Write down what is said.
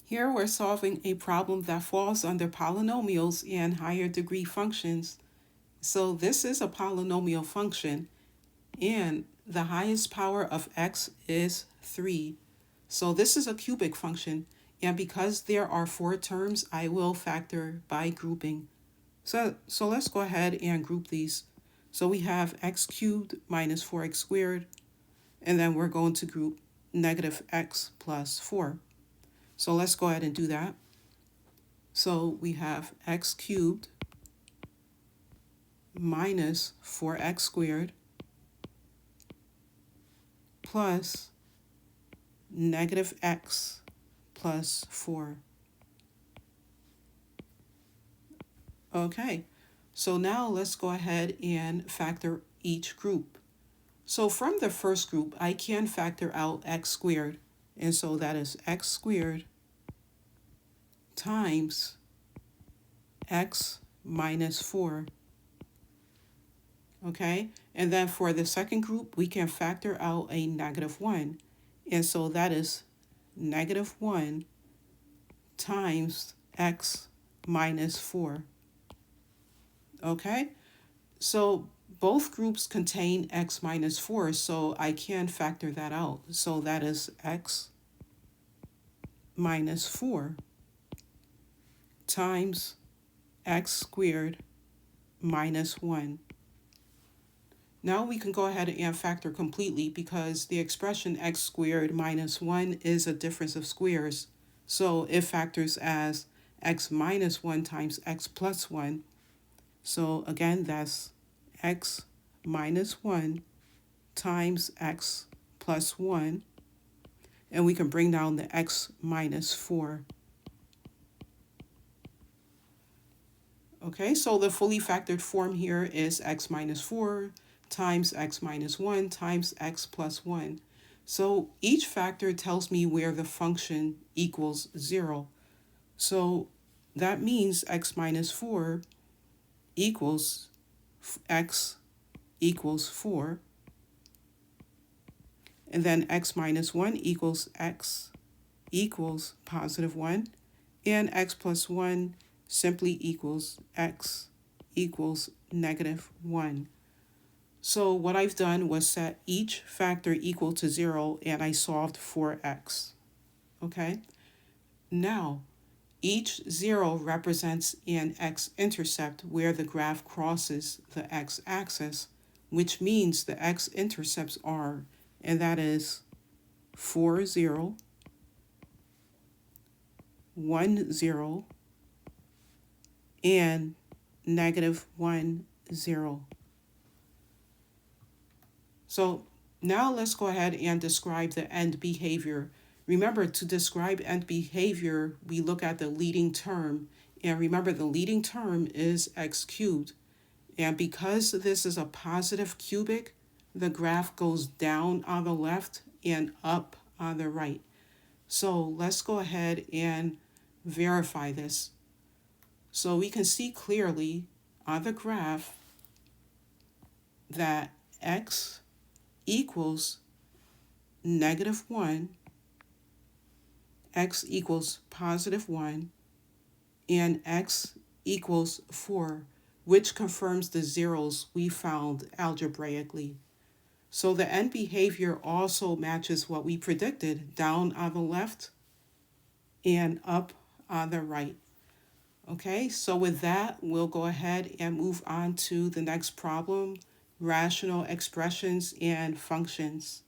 Here we're solving a problem that falls under polynomials and higher degree functions. So this is a polynomial function, and the highest power of x is 3. So this is a cubic function, and because there are 4 terms, I will factor by grouping. So let's go ahead and group these. So we have x cubed minus 4x squared, and then we're going to group negative x plus 4. So let's go ahead and do that. So we have x cubed minus 4x squared plus negative x plus 4. Okay, so now let's go ahead and factor each group. So from the first group, I can factor out x squared, and so that is x squared times x minus 4. Okay, and then for the second group, we can factor out a negative 1, and so that is negative 1 times x minus 4. Okay, so both groups contain x minus 4, so I can factor that out. So that is x minus 4 times x squared minus 1. Now we can go ahead and factor completely because the expression x squared minus 1 is a difference of squares. So it factors as x minus 1 times x plus 1. So again, that's x minus 1 times x plus 1. And we can bring down the x minus 4. Okay, so the fully factored form here is x minus 4 times x minus 1 times x plus 1. So each factor tells me where the function equals 0. So that means x minus 4 equals x equals 4. And then x minus 1 equals x equals positive 1. And x plus 1 simply equals x equals negative 1. So what I've done was set each factor equal to 0, and I solved for x. Okay? Now, each 0 represents an x-intercept where the graph crosses the x-axis, which means the x-intercepts are, and that is 4, 0, 1, 0, and negative 1, 0. So now let's go ahead and describe the end behavior. Remember, to describe end behavior, we look at the leading term. And remember, the leading term is x cubed. And because this is a positive cubic, the graph goes down on the left and up on the right. So let's go ahead and verify this. So we can see clearly on the graph that x equals negative 1, x equals positive 1, and x equals 4, which confirms the zeros we found algebraically. So the end behavior also matches what we predicted, down on the left and up on the right. Okay, so with that, we'll go ahead and move on to the next problem, rational expressions and functions.